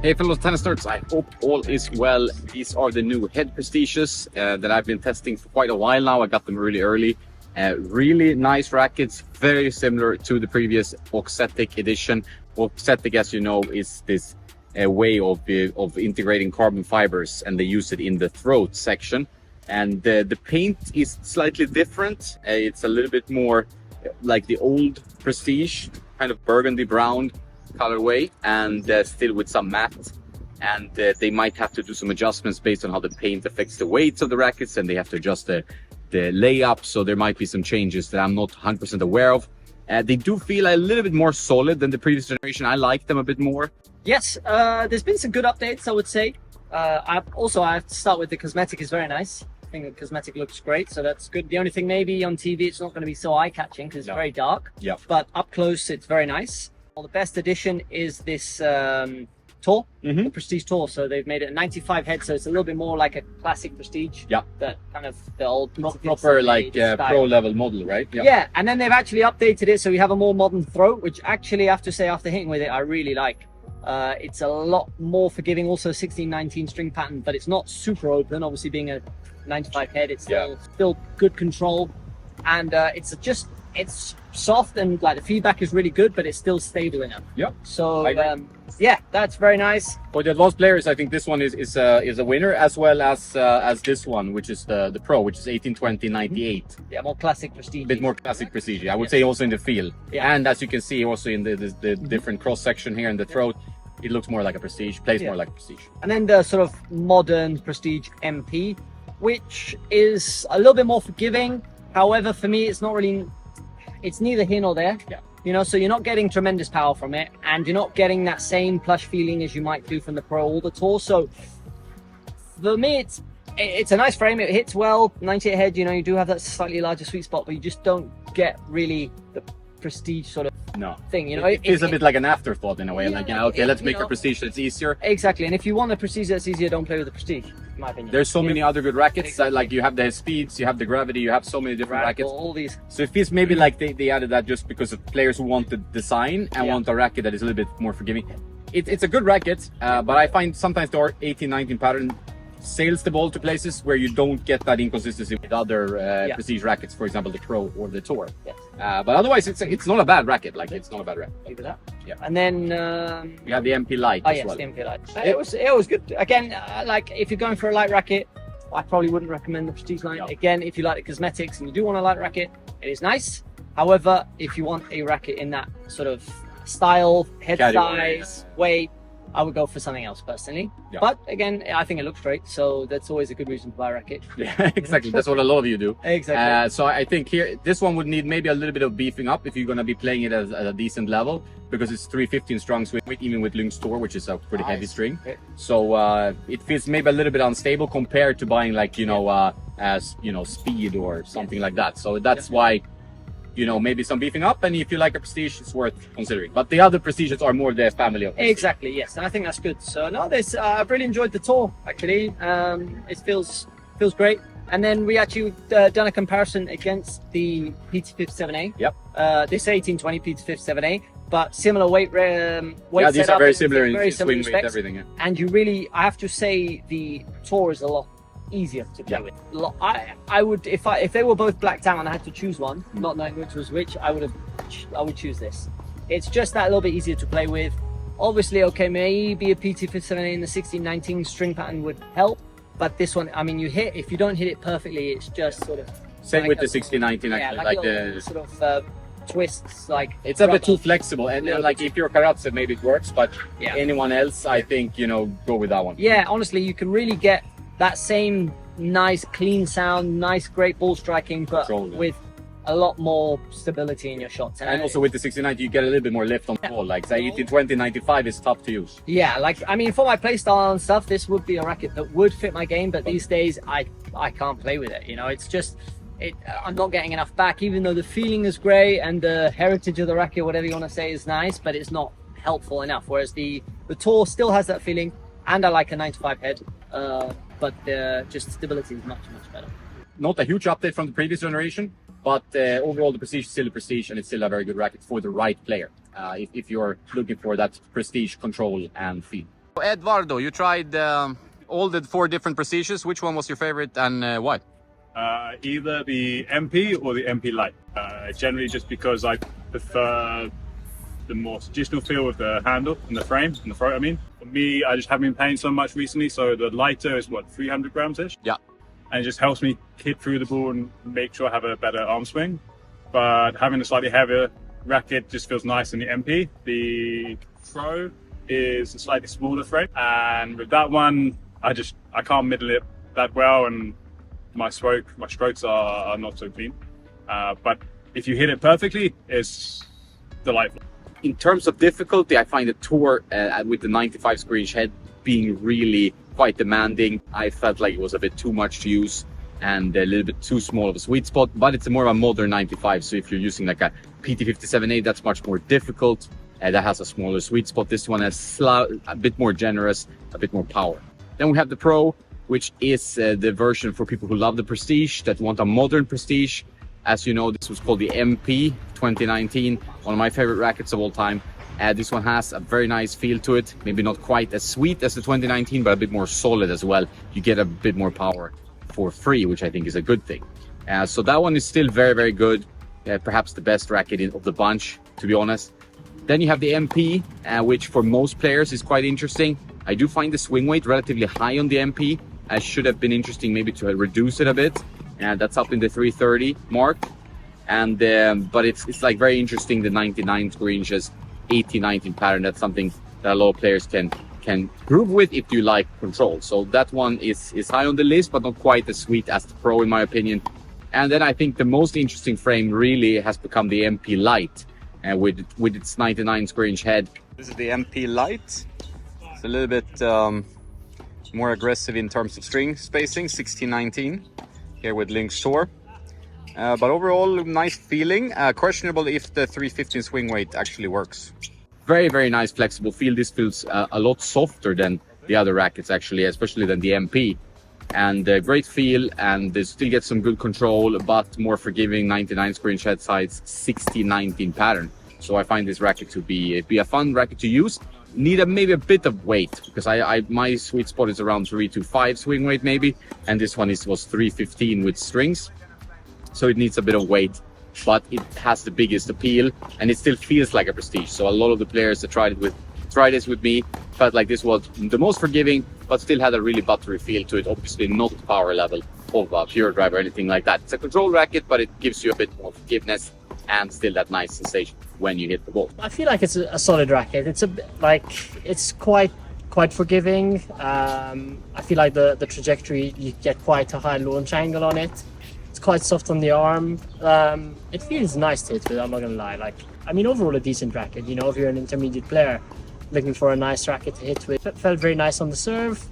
Hey fellow tennis nerds, I hope all is well. These are the new head prestiges that I've been testing for quite a while now. I got them really early. Really nice rackets, very similar to the previous Auxetic edition. Auxetic, as you know, is this way of integrating carbon fibers, and they use it in the throat section. And the paint is slightly different. It's a little bit more like the old Prestige, kind of burgundy brown colorway, and still with some matte. And they might have to do some adjustments based on how the paint affects the weights of the rackets, and they have to adjust the layup, so there might be some changes that I'm not 100% aware of. They do feel a little bit more solid than the previous generation. I like them a bit more. Yes, there's been some good updates, I would say. I have to start with the cosmetic is very nice. I think the cosmetic looks great, so that's good. The only thing, maybe on TV it's not going to be so eye-catching because it's very dark. Yeah. But up close it's very nice. Well, the best addition is this Tour, the Prestige Tour. So they've made it a 95 head, so it's a little bit more like a classic Prestige. Yeah. That kind of the old proper like pro level model, right? Yeah. Yeah, and then they've actually updated it so we have a more modern throat, which actually I have to say after hitting with it I really like. It's a lot more forgiving, also 16-19 string pattern, but it's not super open. Obviously being a 95 head, it's still good control, and it's soft, and like the feedback is really good, but it's still stable enough. Yep. So yeah, that's very nice. For the advanced players, I think this one is a winner, as well as this one, which is the Pro, which is 1820-98. Yeah, more classic Prestige. A bit more classic Prestige, I would say, also in the feel. Yeah. And as you can see, also in the different cross section here in the throat, it looks more like a Prestige, plays more like a Prestige. And then the sort of modern Prestige MP, which is a little bit more forgiving. However, for me, it's not really. It's neither here nor there. Yeah. You know, so you're not getting tremendous power from it, and you're not getting that same plush feeling as you might do from the Pro or the Tour. So for me, it's a nice frame. It hits well, 98 head. You know, you do have that slightly larger sweet spot, but you just don't get really the Prestige sort of thing. You know, it feels a bit like an afterthought in a way. Like, you know, okay, let's make a Prestige that's easier. Exactly. And if you want a Prestige that's easier, don't play with the Prestige, in my opinion. There's so many other good rackets. Like you have the speeds, you have the gravity, you have so many different rackets. All these. So it feels maybe like they added that just because of players who want the design and want a racket that is a little bit more forgiving. It's a good racket, but I find sometimes the 18-19 pattern sails the ball to places where you don't get that inconsistency with other Prestige rackets, for example the Pro or the Tour. Yes. But otherwise it's not a bad racket. Like, it's not a bad racket. Look at that. Yeah. And then you have the MP Light as well. The MP Light. It was good. Again, like if you're going for a light racket, I probably wouldn't recommend the Prestige line. Again, if you like the cosmetics and you do want a light racket, it is nice. However, if you want a racket in that sort of style, head size, weight, I would go for something else personally. Yeah. But again, I think it looks great, so that's always a good reason to buy a racket. Yeah, exactly. That's what a lot of you do. Exactly. So I think here, this one would need maybe a little bit of beefing up if you're going to be playing it at a decent level, because it's 315 strong swing weight, even with Lynx Tour, which is a pretty heavy string. Okay. So it feels maybe a little bit unstable compared to buying, like, you know, as you know, Speed or something like that. So that's why, you know, maybe some beefing up, and if you like a Prestige, it's worth considering. But the other Prestiges are more the family of Prestige. Exactly, yes, and I think that's good. So no, this I've really enjoyed the Tour actually. It feels great. And then we actually done a comparison against the PT57A. Yep. This 1820 PT57A, but similar weight yeah, these setup, are very similar in swing respects. weight, everything. Yeah. And you really, I have to say, the Tour is a lot easier to play with. I would, if they were both blacked out and I had to choose one, not knowing which was which, I would choose this. It's just that little bit easier to play with. Obviously, okay, maybe a PT57A in the 16-19 string pattern would help, but this one, I mean, if you don't hit it perfectly, it's just sort of same with the 16-19 actually, yeah, like the sort of twists, like it's a bit too flexible, and like if you're Karatsev, maybe it works, but anyone else, I think, you know, go with that one. Yeah, honestly, you can really get that same nice clean sound, nice great ball striking, but with a lot more stability in your shots. And also with the 69, you get a little bit more lift on the ball. Like say 18-20, 95 is tough to use. Yeah, like I mean, for my playstyle and stuff, this would be a racket that would fit my game, but these days I can't play with it. You know, it's just I'm not getting enough back, even though the feeling is great and the heritage of the racket, whatever you want to say, is nice, but it's not helpful enough. Whereas the Tour still has that feeling, and I like a 9-5 head. But just stability is much better. Not a huge update from the previous generation, but overall the Prestige is still a Prestige, and it's still a very good racket for the right player, if you're looking for that Prestige control and feel. Eduardo, you tried all the 4 different prestiges. Which one was your favorite and why? Either the MP or the MP Lite. Generally just because I prefer the more traditional feel with the handle and the frame and the throat, I mean. For me, I just haven't been playing so much recently, so the lighter is what, 300 grams-ish? Yeah. And it just helps me hit through the ball and make sure I have a better arm swing. But having a slightly heavier racket just feels nice in the MP. The Pro is a slightly smaller frame, and with that one, I can't middle it that well, and my strokes are not so clean. But if you hit it perfectly, it's delightful. In terms of difficulty, I find the Tour with the 95 square inch head being really quite demanding. I felt like it was a bit too much to use and a little bit too small of a sweet spot, but it's more of a modern 95. So if you're using like a PT57A, that's much more difficult. That has a smaller sweet spot. This one has a bit more generous, a bit more power. Then we have the Pro, which is the version for people who love the Prestige, that want a modern Prestige. As you know, this was called the MP 2019, one of my favorite rackets of all time. This one has a very nice feel to it, maybe not quite as sweet as the 2019, but a bit more solid as well. You get a bit more power for free, which I think is a good thing. So that one is still very, very good. Perhaps the best racket of the bunch, to be honest. Then you have the MP, which for most players is quite interesting. I do find the swing weight relatively high on the MP. Should have been interesting maybe to reduce it a bit. That's up in the 330 mark. And but it's like very interesting, the 99 square inches, 18-19 pattern. That's something that a lot of players can groove with if you like control. So that one is high on the list, but not quite as sweet as the Pro in my opinion. And then I think the most interesting frame really has become the MP Lite, with its 99 square inch head. This is the MP Lite. It's a little bit more aggressive in terms of string spacing, 16-19 here with Lynx Shore. But overall, nice feeling. Questionable if the 315 swing weight actually works. Very, very nice flexible feel. This feels a lot softer than the other rackets actually, especially than the MP. And great feel, and they still get some good control, but more forgiving. 99 square inch head size, 16-19 pattern. So I find this racket to be a fun racket to use. Need maybe a bit of weight, because my sweet spot is around 325 swing weight maybe, and this one was 315 with strings. So it needs a bit of weight, but it has the biggest appeal, and it still feels like a Prestige. So a lot of the players that tried this with me felt like this was the most forgiving, but still had a really buttery feel to it. Obviously not the power level of a pure drive or anything like that. It's a control racket, but it gives you a bit more forgiveness and still that nice sensation when you hit the ball. I feel like it's a solid racket. It's a bit like, it's quite forgiving. I feel like the trajectory, you get quite a high launch angle on it. It's quite soft on the arm. It feels nice to hit with, I'm not gonna lie. Like, I mean, overall a decent racket. You know, if you're an intermediate player looking for a nice racket to hit with, it felt very nice on the serve,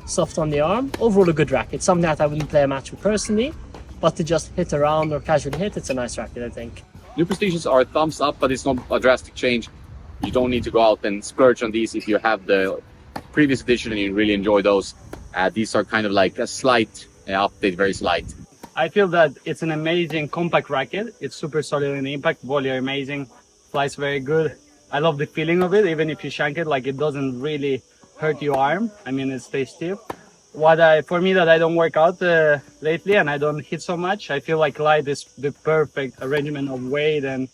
soft on the arm. Overall a good racket. Something that I wouldn't play a match with personally, but to just hit around or casually hit, it's a nice racket, I think. New Prestiges are a thumbs up, but it's not a drastic change. You don't need to go out and splurge on these if you have the previous edition and you really enjoy those. These are kind of like a slight update, very slight. I feel that it's an amazing compact racket. It's super solid in the impact, volley are amazing, flies very good. I love the feeling of it, even if you shank it, like it doesn't really hurt your arm. I mean, it stays stiff. For me that I don't work out lately and I don't hit so much, I feel like light is the perfect arrangement of weight and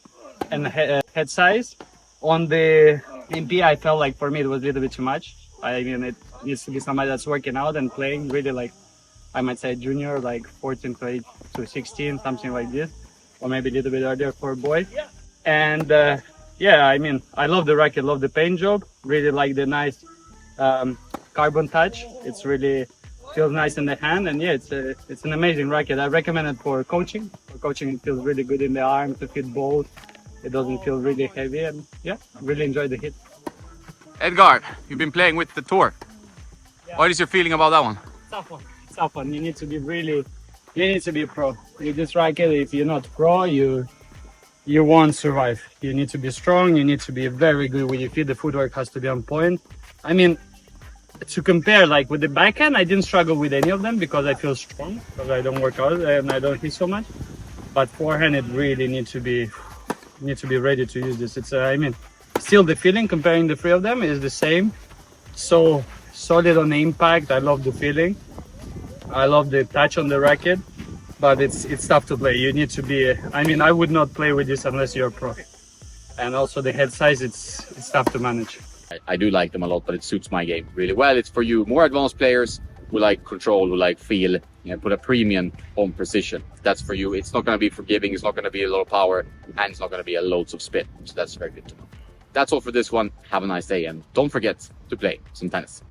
head size. On the MP, I felt like for me it was a little bit too much. I mean, it needs to be somebody that's working out and playing really, like, I might say junior, like 14 to 16, something like this, or maybe a little bit earlier for a boy. And yeah, I mean, I love the racket, love the paint job, really like the nice carbon touch. It's really feels nice in the hand, and yeah, it's an amazing racket. I recommend it for coaching. For coaching, it feels really good in the arm to hit balls. It doesn't feel really heavy, and yeah, really enjoy the hit. Edgar, you've been playing with the Tour. Yeah. What is your feeling about that one? Tough one. You need to be a pro. With this racket, if you're not pro, you won't survive. You need to be strong. You need to be very good with your feet. The footwork has to be on point. I mean, to compare, like with the backhand, I didn't struggle with any of them because I feel strong, because I don't work out and I don't hit so much. But forehand, it really needs to be ready to use this. It's I mean, still the feeling comparing the three of them is the same. so solid on impact. I love the feeling. I love the touch on the racket, but it's tough to play. You need to be. I mean, I would not play with this unless you're a pro. And also the head size, it's tough to manage. I do like them a lot, but it suits my game really well. It's for you more advanced players who like control, who like feel, you know, put a premium on precision. That's for you. It's not going to be forgiving. It's not going to be a lot of power, and it's not going to be a loads of spin. So that's very good to know. That's all for this one. Have a nice day, and don't forget to play some tennis.